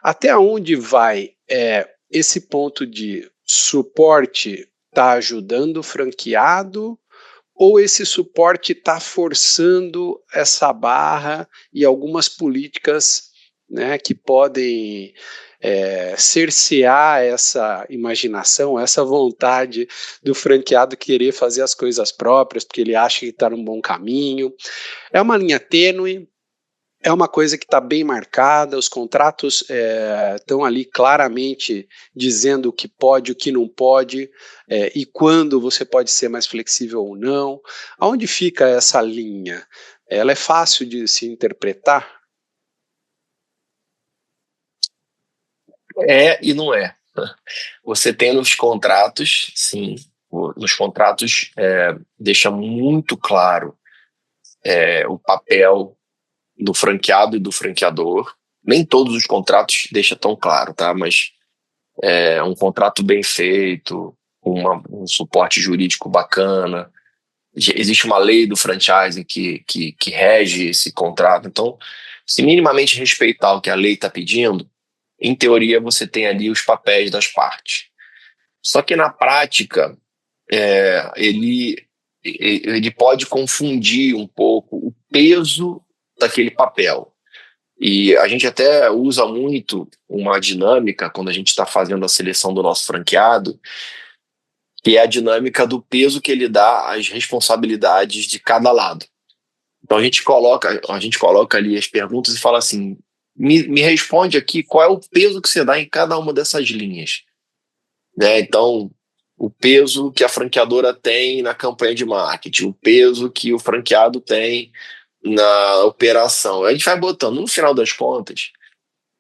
Até onde vai esse ponto de suporte está ajudando o franqueado ou esse suporte está forçando essa barra e algumas políticas, né, que podem cercear essa imaginação, essa vontade do franqueado querer fazer as coisas próprias, porque ele acha que está num bom caminho. É uma linha tênue, é uma coisa que está bem marcada, os contratos estão ali claramente dizendo o que pode, o que não pode, e quando você pode ser mais flexível ou não. Aonde fica essa linha? Ela é fácil de se interpretar? É e não é. Você tem nos contratos, sim, nos contratos deixa muito claro o papel do franqueado e do franqueador. Nem todos os contratos deixam tão claro, tá? Mas um contrato bem feito, um suporte jurídico bacana. Existe uma lei do franchising que rege esse contrato. Então, se minimamente respeitar o que a lei está pedindo, em teoria você tem ali os papéis das partes. Só que na prática, ele pode confundir um pouco o peso daquele papel. E a gente até usa muito uma dinâmica quando a gente está fazendo a seleção do nosso franqueado, que é a dinâmica do peso que ele dá às responsabilidades de cada lado. Então a gente coloca ali as perguntas e fala assim: me responde aqui qual é o peso que você dá em cada uma dessas linhas, né? Então, o peso que a franqueadora tem na campanha de marketing, o peso que o franqueado tem na operação. A gente vai botando, no final das contas,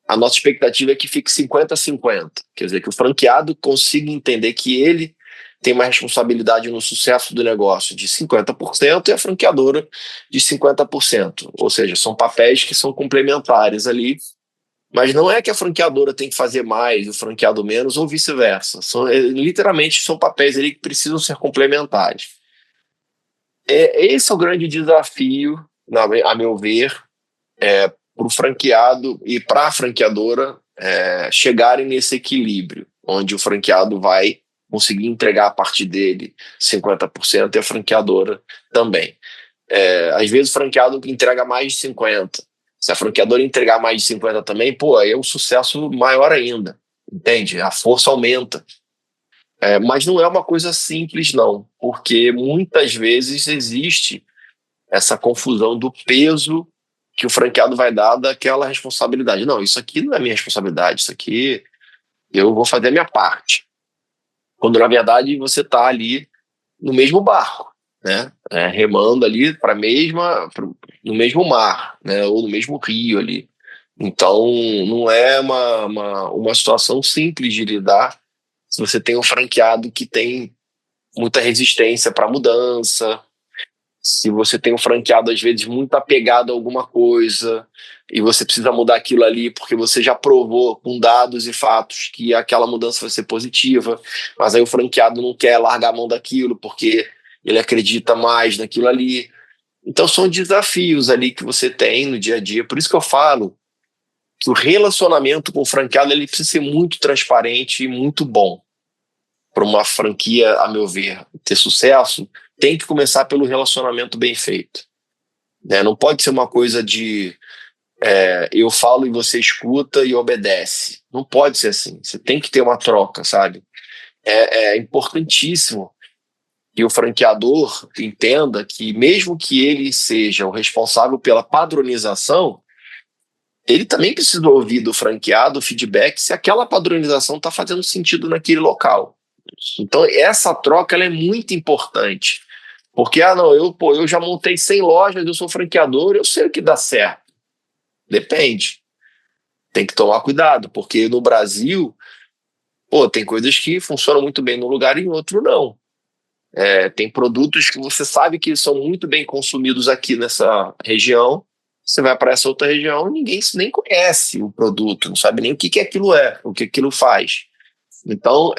a nossa expectativa é que fique 50-50. Quer dizer, que o franqueado consiga entender que ele tem uma responsabilidade no sucesso do negócio de 50% e a franqueadora de 50%. Ou seja, são papéis que são complementares ali, mas não é que a franqueadora tem que fazer mais e o franqueado menos ou vice-versa. Literalmente são papéis ali que precisam ser complementares. Esse é o grande desafio, a meu ver, para o franqueado e para a franqueadora chegarem nesse equilíbrio, onde o franqueado vai conseguir entregar a parte dele 50% e a franqueadora também. Às vezes o franqueado entrega mais de 50%. Se a franqueadora entregar mais de 50% também, pô, aí é um sucesso maior ainda, entende? A força aumenta. Mas não é uma coisa simples, não, porque muitas vezes existe essa confusão do peso que o franqueado vai dar daquela responsabilidade. Não, isso aqui não é minha responsabilidade, isso aqui eu vou fazer a minha parte. Quando, na verdade, você está ali no mesmo barco, né? Remando ali no mesmo mar, né? Ou no mesmo rio ali. Então, não é uma situação simples de lidar se você tem um franqueado que tem muita resistência para mudança, se você tem um franqueado, às vezes, muito apegado a alguma coisa e você precisa mudar aquilo ali porque você já provou com dados e fatos que aquela mudança vai ser positiva, mas aí o franqueado não quer largar a mão daquilo porque ele acredita mais naquilo ali. Então são desafios ali que você tem no dia a dia. Por isso que eu falo que o relacionamento com o franqueado ele precisa ser muito transparente e muito bom. Para uma franquia, a meu ver, ter sucesso, tem que começar pelo relacionamento bem feito, né? Não pode ser uma coisa de eu falo e você escuta e obedece. Não pode ser assim. Você tem que ter uma troca, sabe? É importantíssimo que o franqueador entenda que mesmo que ele seja o responsável pela padronização, ele também precisa ouvir do franqueado o feedback se aquela padronização está fazendo sentido naquele local. Então, essa troca ela é muito importante. Porque, não, eu já montei 100 lojas, eu sou franqueador, eu sei o que dá certo. Depende. Tem que tomar cuidado, porque no Brasil, tem coisas que funcionam muito bem num lugar e em outro não. Tem produtos que você sabe que são muito bem consumidos aqui nessa região, você vai para essa outra região, ninguém nem conhece o produto, não sabe nem o que aquilo o que aquilo faz. Então,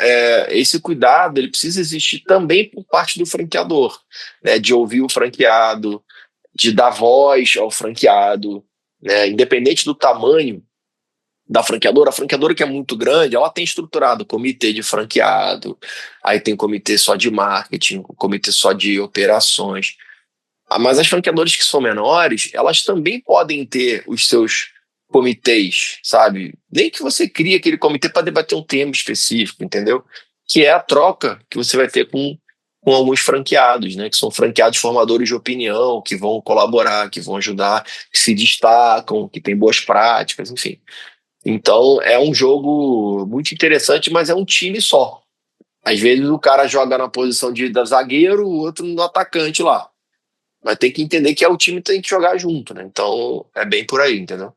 esse cuidado ele precisa existir também por parte do franqueador, né, de ouvir o franqueado, de dar voz ao franqueado, né, independente do tamanho da franqueadora. A franqueadora, que é muito grande, ela tem estruturado comitê de franqueado, aí tem comitê só de marketing, comitê só de operações. Mas as franqueadoras que são menores, elas também podem ter os seus comitês, sabe? Nem que você crie aquele comitê para debater um tema específico, entendeu? Que é a troca que você vai ter com alguns franqueados, né? Que são franqueados formadores de opinião, que vão colaborar, que vão ajudar, que se destacam, que têm boas práticas, enfim. Então é um jogo muito interessante, mas é um time só. Às vezes o cara joga na posição de zagueiro, o outro no atacante lá. Mas tem que entender que o time tem que jogar junto, né? Então é bem por aí, entendeu?